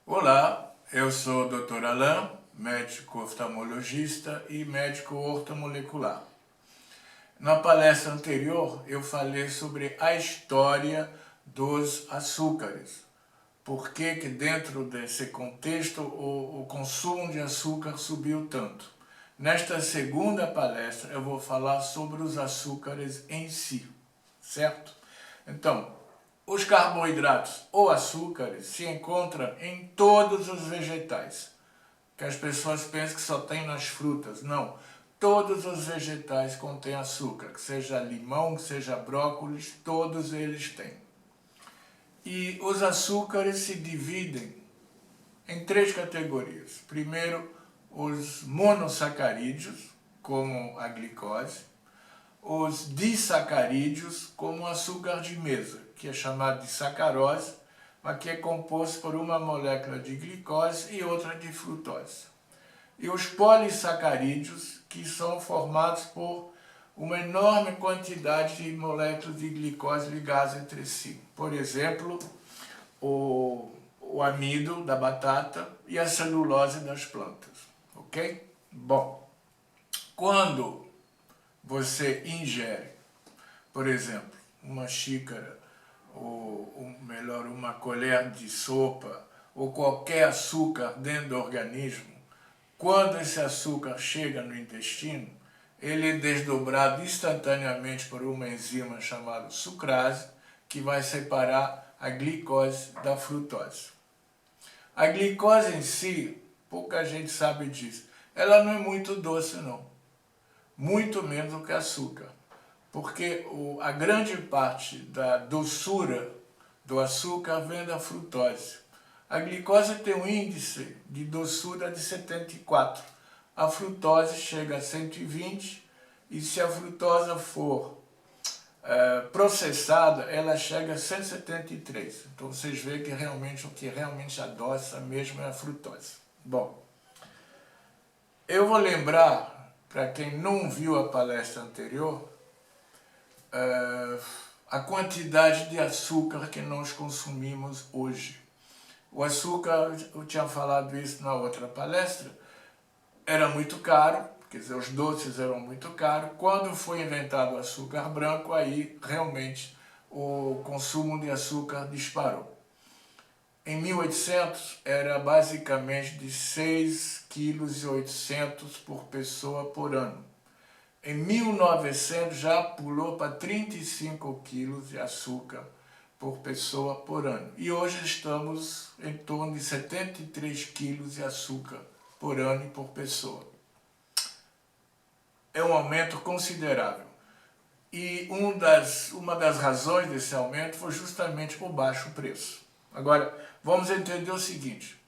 Olá, eu sou o Dr. Alain, médico oftalmologista e médico ortomolecular. Na palestra anterior eu falei sobre a história dos açúcares. Por que dentro desse contexto o consumo de açúcar subiu tanto? Nesta segunda palestra eu vou falar sobre os açúcares em si, certo? Então, os carboidratos ou açúcares se encontram em todos os vegetais, que as pessoas pensam que só tem nas frutas. Não, todos os vegetais contêm açúcar, que seja limão, que seja brócolis, todos eles têm. E os açúcares se dividem em três categorias. Primeiro, os monossacarídeos, como a glicose, os disacarídeos, como o açúcar de mesa, que é chamado de sacarose, mas que é composto por uma molécula de glicose e outra de frutose. E os polissacarídeos, que são formados por uma enorme quantidade de moléculas de glicose ligadas entre si. Por exemplo, o amido da batata e a celulose das plantas, ok? Bom, quando você ingere, por exemplo, uma xícara, ou melhor, uma colher de sopa, ou qualquer açúcar dentro do organismo, quando esse açúcar chega no intestino, ele é desdobrado instantaneamente por uma enzima chamada sucrase, que vai separar a glicose da frutose. A glicose em si, pouca gente sabe disso, ela não é muito doce não, muito menos do que açúcar, porque a grande parte da doçura do açúcar vem da frutose. A glicose tem um índice de doçura de 74, a frutose chega a 120, e se a frutose for processada, ela chega a 173. Então vocês veem que realmente o que realmente adoça mesmo é a frutose. Bom, eu vou lembrar, para quem não viu a palestra anterior, a quantidade de açúcar que nós consumimos hoje. O açúcar, eu tinha falado isso na outra palestra, era muito caro, quer dizer, os doces eram muito caros. Quando foi inventado o açúcar branco, aí realmente o consumo de açúcar disparou. Em 1800 era basicamente de 6,8 kg por pessoa por ano. Em 1900 já pulou para 35 quilos de açúcar por pessoa por ano. E hoje estamos em torno de 73 quilos de açúcar por ano e por pessoa. É um aumento considerável. E uma das razões desse aumento foi justamente o baixo preço. Agora, vamos entender o seguinte.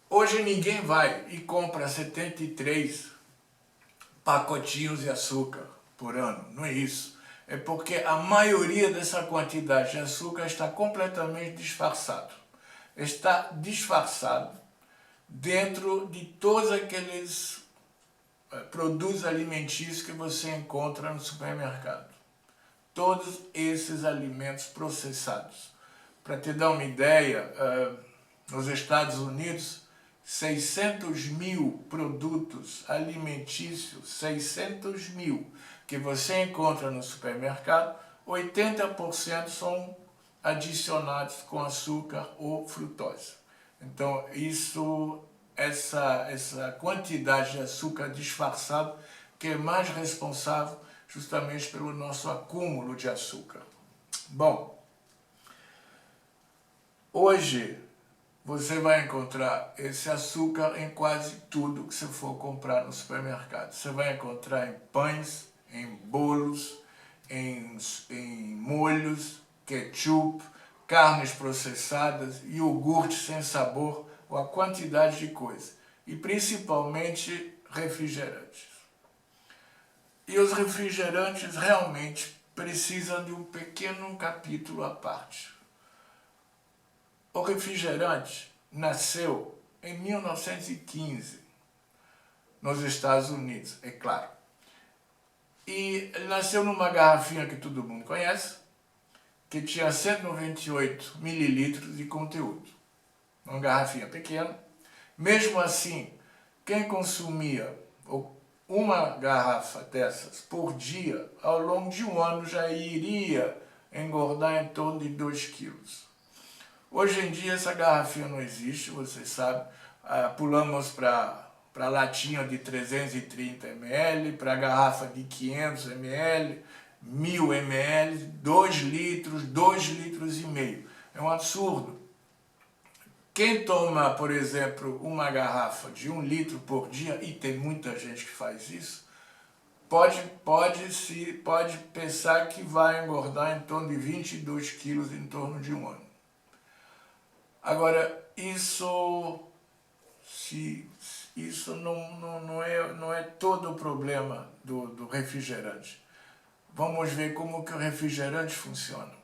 Hoje ninguém vai e compra 73 pacotinhos de açúcar por ano. Não é isso. É porque a maioria dessa quantidade de açúcar está completamente disfarçado. Está disfarçado dentro de todos aqueles produtos alimentícios que você encontra no supermercado. Todos esses alimentos processados. Para te dar uma ideia, nos Estados Unidos, 600 mil produtos alimentícios, 600 mil, que você encontra no supermercado, 80% são adicionados com açúcar ou frutose. Então, essa quantidade de açúcar disfarçado que é mais responsável justamente pelo nosso acúmulo de açúcar. Bom, hoje você vai encontrar esse açúcar em quase tudo que você for comprar no supermercado. Você vai encontrar em pães, em bolos, em molhos, ketchup, carnes processadas, iogurte sem sabor, ou a quantidade de coisa. E principalmente refrigerantes. E os refrigerantes realmente precisam de um pequeno capítulo à parte. O refrigerante nasceu em 1915, nos Estados Unidos, é claro. E ele nasceu numa garrafinha que todo mundo conhece, que tinha 198 mililitros de conteúdo. uma garrafinha pequena. Mesmo assim, quem consumia uma garrafa dessas por dia, ao longo de um ano já iria engordar em torno de 2 quilos. Hoje em dia essa garrafinha não existe, vocês sabem. Pulamos para latinha de 330 ml, para garrafa de 500 ml, 1000 ml, 2 litros, 2 litros e meio. É um absurdo. Quem toma, por exemplo, uma garrafa de 1 litro por dia, e tem muita gente que faz isso, pode pensar que vai engordar em torno de 22 quilos em torno de um ano. Agora, isso não é todo o problema do refrigerante. Vamos ver como que o refrigerante funciona.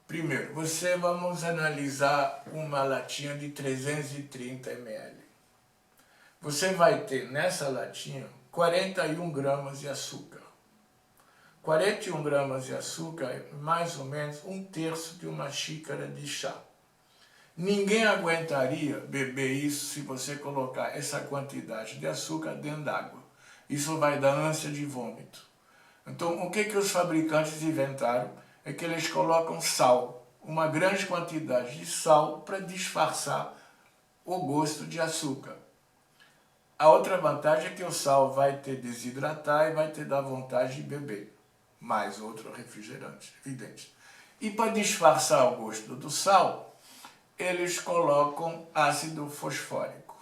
Primeiro, vamos analisar uma latinha de 330 ml. Você vai ter nessa latinha 41 gramas de açúcar. 41 gramas de açúcar é mais ou menos 1/3 de uma xícara de chá. Ninguém aguentaria beber isso se você colocar essa quantidade de açúcar dentro d'água. Isso vai dar ânsia de vômito. Então, o que os fabricantes inventaram é que eles colocam sal, uma grande quantidade de sal para disfarçar o gosto de açúcar. A outra vantagem é que o sal vai te desidratar e vai te dar vontade de beber. Mais outro refrigerante, evidente. E para disfarçar o gosto do sal, eles colocam ácido fosfórico.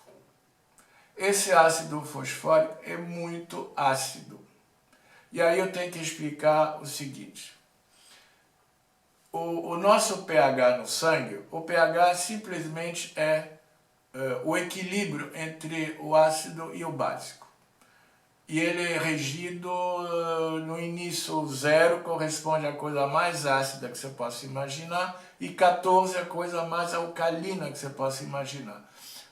Esse ácido fosfórico é muito ácido. E aí eu tenho que explicar o seguinte. O nosso pH no sangue, o pH simplesmente é o equilíbrio entre o ácido e o básico. E ele é regido no início 0, corresponde à coisa mais ácida que você possa imaginar, e 14 a coisa mais alcalina que você possa imaginar.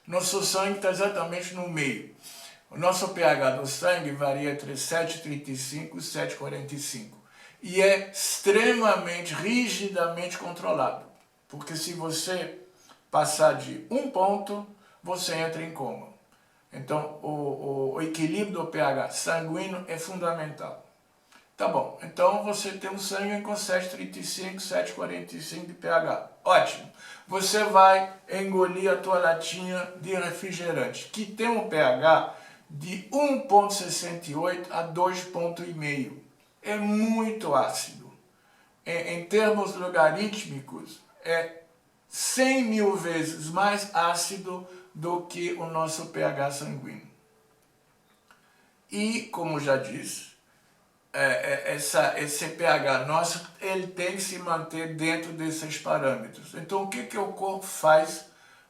Nosso sangue está exatamente no meio. O nosso pH do sangue varia entre 7,35 e 7,45. E é extremamente, rigidamente controlado. Porque se você passar de 1 ponto, você entra em coma. Então, o equilíbrio do pH sanguíneo é fundamental. Tá bom, então você tem um sangue com 7,35, 7,45 de pH. Ótimo. Você vai engolir a tua latinha de refrigerante, que tem um pH de 1,68 a 2,5. É muito ácido. Em termos logarítmicos, é 100 mil vezes mais ácido do que o nosso pH sanguíneo. E, como já disse, esse pH nosso, ele tem que se manter dentro desses parâmetros. Então, o que o corpo faz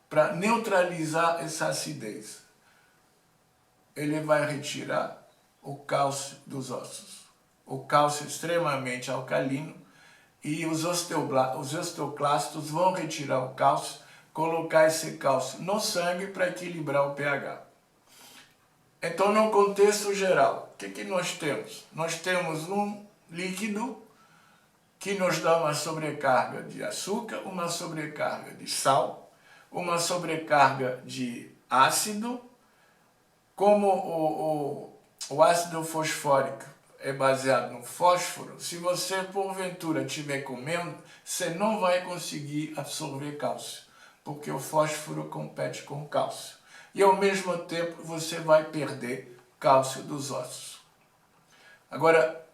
para neutralizar essa acidez? Ele vai retirar o cálcio dos ossos. O cálcio é extremamente alcalino e os osteoclastos vão retirar o cálcio, colocar esse cálcio no sangue para equilibrar o pH. Então, no contexto geral, o que nós temos? Nós temos um líquido que nos dá uma sobrecarga de açúcar, uma sobrecarga de sal, uma sobrecarga de ácido. Como o ácido fosfórico é baseado no fósforo, se você porventura estiver comendo, você não vai conseguir absorver cálcio, porque o fósforo compete com o cálcio. E ao mesmo tempo você vai perder cálcio dos ossos. Agora,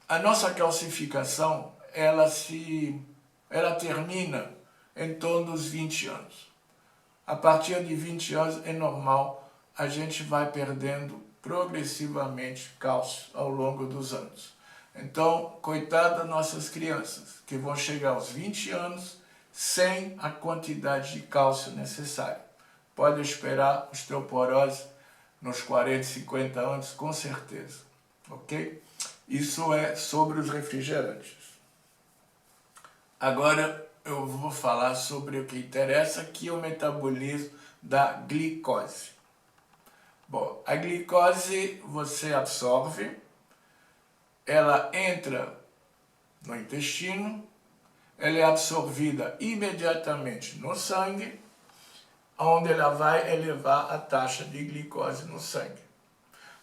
a nossa calcificação, ela termina em torno dos 20 anos. A partir de 20 anos é normal, a gente vai perdendo progressivamente cálcio ao longo dos anos. Então, coitado das nossas crianças, que vão chegar aos 20 anos sem a quantidade de cálcio necessária. Pode esperar osteoporose nos 40, 50 anos, com certeza. Ok? Isso é sobre os refrigerantes. Agora eu vou falar sobre o que interessa, que é o metabolismo da glicose. Bom, a glicose você absorve, ela entra no intestino, ela é absorvida imediatamente no sangue, onde ela vai elevar a taxa de glicose no sangue.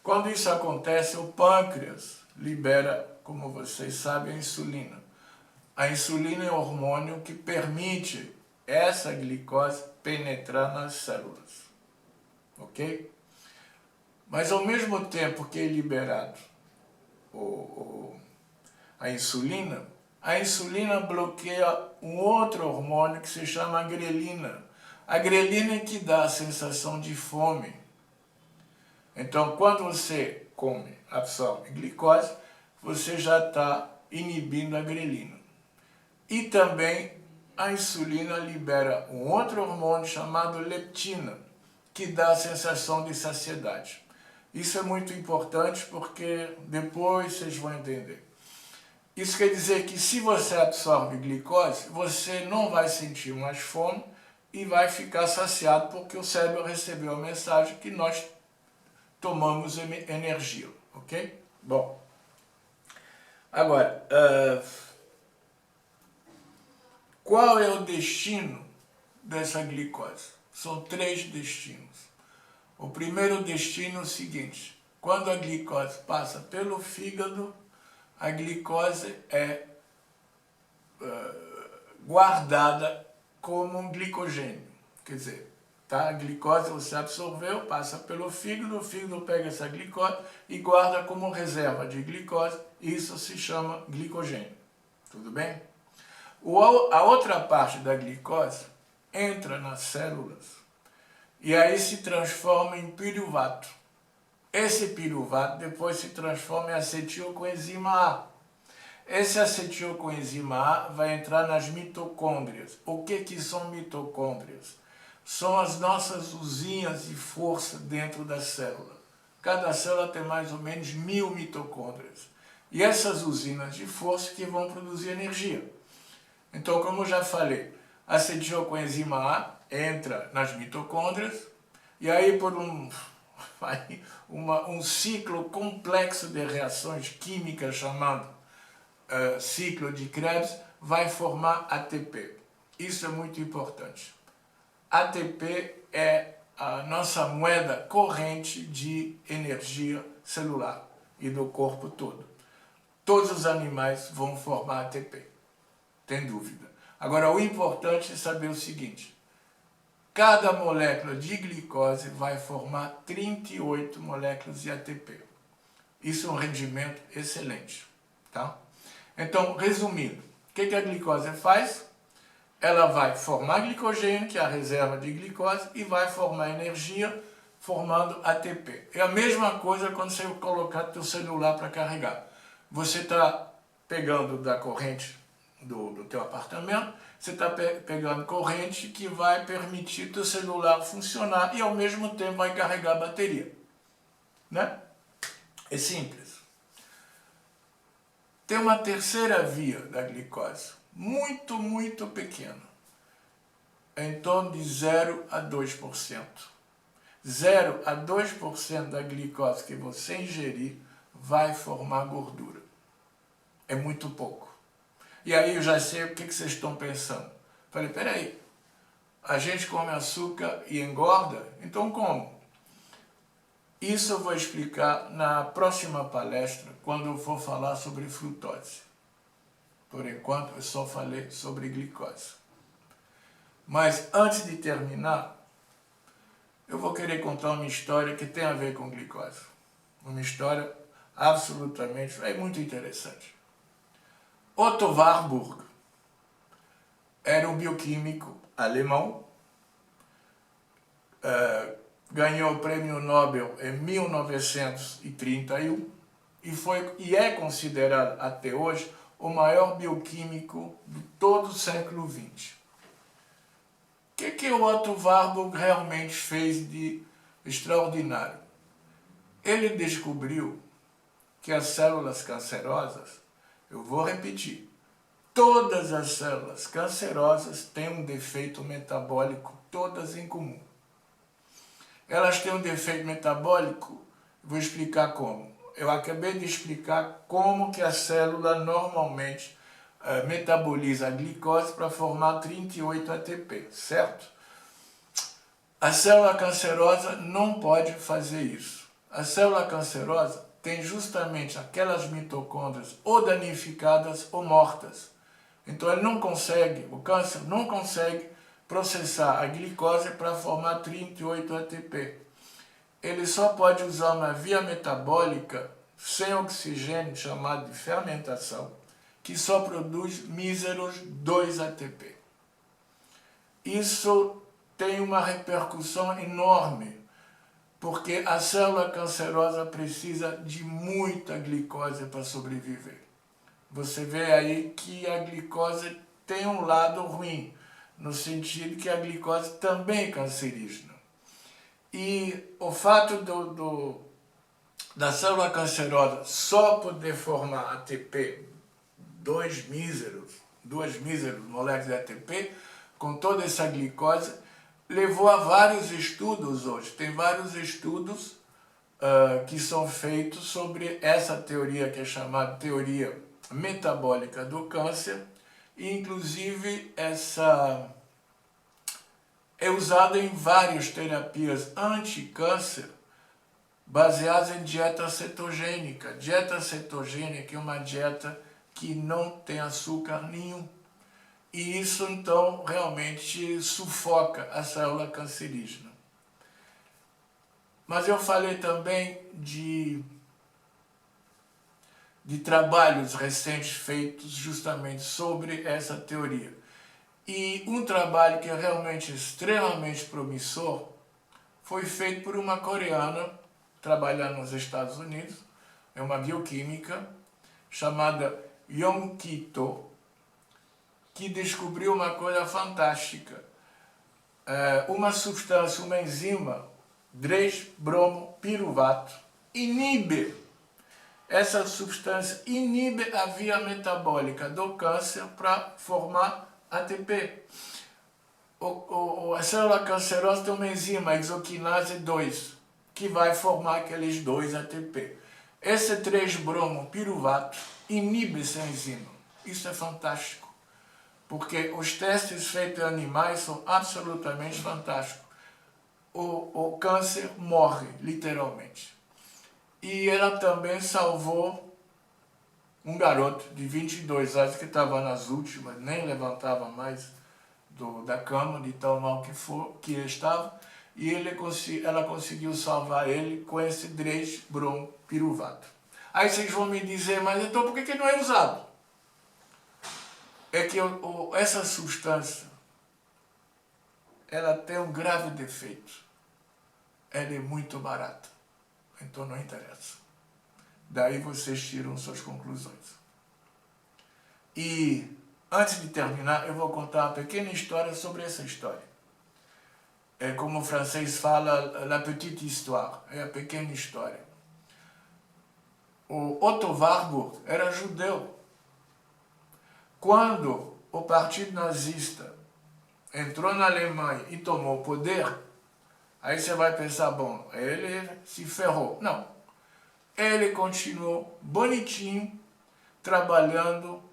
Quando isso acontece, o pâncreas libera, como vocês sabem, a insulina. A insulina é o hormônio que permite essa glicose penetrar nas células, ok? Mas ao mesmo tempo que é liberado a insulina bloqueia um outro hormônio que se chama grelina. A grelina é que dá a sensação de fome. Então, quando você come, absorve glicose, você já está inibindo a grelina. E também a insulina libera um outro hormônio chamado leptina, que dá a sensação de saciedade. Isso é muito importante porque depois vocês vão entender. Isso quer dizer que se você absorve glicose, você não vai sentir mais fome e vai ficar saciado porque o cérebro recebeu a mensagem que nós tomamos energia, ok? Bom, agora, qual é o destino dessa glicose? São 3 destinos. O primeiro destino é o seguinte: quando a glicose passa pelo fígado, a glicose é guardada como um glicogênio. Quer dizer, tá? A glicose você absorveu, passa pelo fígado, o fígado pega essa glicose e guarda como reserva de glicose, isso se chama glicogênio. Tudo bem? A outra parte da glicose entra nas células e aí se transforma em piruvato. Esse piruvato depois se transforma em acetilcoenzima A. Esse acetilcoenzima A vai entrar nas mitocôndrias. O que são mitocôndrias? São as nossas usinas de força dentro da célula. Cada célula tem mais ou menos 1000 mitocôndrias. E essas usinas de força que vão produzir energia. Então, como eu já falei, a acetilcoenzima A entra nas mitocôndrias e aí por um ciclo complexo de reações químicas chamado ciclo de Krebs vai formar ATP. Isso é muito importante. ATP é a nossa moeda corrente de energia celular e do corpo todo. Todos os animais vão formar ATP, tem dúvida. Agora, o importante é saber o seguinte: cada molécula de glicose vai formar 38 moléculas de ATP. Isso é um rendimento excelente, tá? Então, resumindo, o que a glicose faz? Ela vai formar glicogênio, que é a reserva de glicose, e vai formar energia, formando ATP. É a mesma coisa quando você colocar teu celular para carregar. Você está pegando da corrente do teu apartamento, você está pegando corrente que vai permitir teu celular funcionar e ao mesmo tempo vai carregar a bateria. Né? É simples. Tem uma terceira via da glicose, muito, muito pequena, em torno de 0 a 2%. 0 a 2% da glicose que você ingerir vai formar gordura. É muito pouco. E aí eu já sei o que vocês estão pensando. Falei, peraí, a gente come açúcar e engorda? Então como? Isso eu vou explicar na próxima palestra, quando eu for falar sobre frutose. Por enquanto eu só falei sobre glicose. Mas antes de terminar, eu vou querer contar uma história que tem a ver com glicose. Uma história absolutamente, muito interessante. Otto Warburg era um bioquímico alemão, ganhou o prêmio Nobel em 1931 e é considerado até hoje o maior bioquímico de todo o século XX. O que o Otto Warburg realmente fez de extraordinário? Ele descobriu que as células cancerosas, eu vou repetir, todas as células cancerosas têm um defeito metabólico, todas em comum. Elas têm um defeito metabólico, vou explicar como. Eu acabei de explicar como que a célula normalmente metaboliza a glicose para formar 38 ATP, certo? A célula cancerosa não pode fazer isso. A célula cancerosa tem justamente aquelas mitocôndrias ou danificadas ou mortas. Então ele não consegue, o câncer não consegue processar a glicose para formar 38 ATP. Ele só pode usar uma via metabólica sem oxigênio, chamada de fermentação, que só produz míseros 2 ATP. Isso tem uma repercussão enorme, porque a célula cancerosa precisa de muita glicose para sobreviver. Você vê aí que a glicose tem um lado ruim, no sentido que a glicose também é cancerígena. E o fato da célula cancerosa só poder formar ATP, duas míseras moléculas de ATP, com toda essa glicose, levou a vários estudos hoje. Tem vários estudos que são feitos sobre essa teoria que é chamada teoria metabólica do câncer, e inclusive essa é usada em várias terapias anti-câncer baseadas em dieta cetogênica. Dieta cetogênica é uma dieta que não tem açúcar nenhum. E isso, então, realmente sufoca a célula cancerígena. Mas eu falei também de trabalhos recentes feitos justamente sobre essa teoria. E um trabalho que é realmente extremamente promissor foi feito por uma coreana trabalhando nos Estados Unidos, é uma bioquímica chamada Yong Ki-to, que descobriu uma coisa fantástica. Uma substância, uma enzima, 3-bromopiruvato, essa substância inibe a via metabólica do câncer para formar ATP. A célula cancerosa tem uma enzima, exoquinase 2, que vai formar aqueles 2 ATP. Esse 3-bromopiruvato inibe essa enzima. Isso é fantástico, porque os testes feitos em animais são absolutamente fantásticos. O câncer morre, literalmente. E ela também salvou um garoto de 22 anos que estava nas últimas, nem levantava mais da cama, de tão mal que ele estava, e ela conseguiu salvar ele com esse 3-bromopiruvato. Aí vocês vão me dizer, mas então por que não é usado? É que essa substância, ela tem um grave defeito. Ela é muito barata, então não interessa. Daí vocês tiram suas conclusões. E antes de terminar, eu vou contar uma pequena história sobre essa história. É como o francês fala, la petite histoire, é a pequena história. O Otto Warburg era judeu. Quando o partido nazista entrou na Alemanha e tomou o poder, aí você vai pensar, bom, ele se ferrou. Não. Ele continuou bonitinho, trabalhando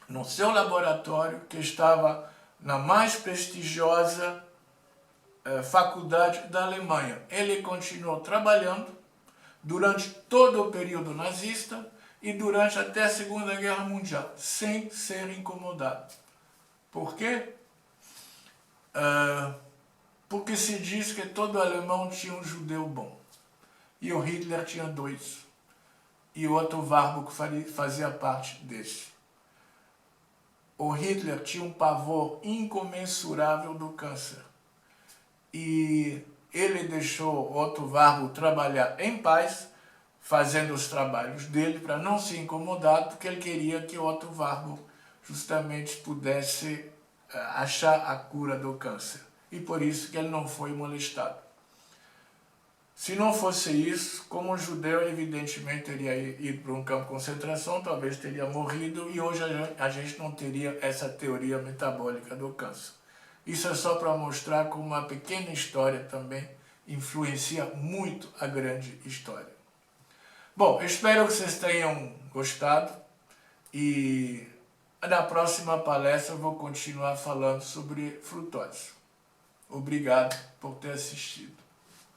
no seu laboratório, que estava na mais prestigiosa faculdade da Alemanha. Ele continuou trabalhando durante todo o período nazista e durante até a Segunda Guerra Mundial, sem ser incomodado. Por quê? Porque se diz que todo alemão tinha um judeu bom. E o Hitler tinha 2. E o Otto Warburg fazia parte desse. O Hitler tinha um pavor incomensurável do câncer. E ele deixou o Otto Warburg trabalhar em paz, fazendo os trabalhos dele, para não ser incomodado, porque ele queria que o Otto Warburg justamente pudesse achar a cura do câncer. E por isso que ele não foi molestado. Se não fosse isso, como judeu, evidentemente teria ido para um campo de concentração, talvez teria morrido, e hoje a gente não teria essa teoria metabólica do câncer. Isso é só para mostrar como uma pequena história também influencia muito a grande história. Bom, espero que vocês tenham gostado, e Na próxima palestra eu vou continuar falando sobre frutose. Obrigado por ter assistido.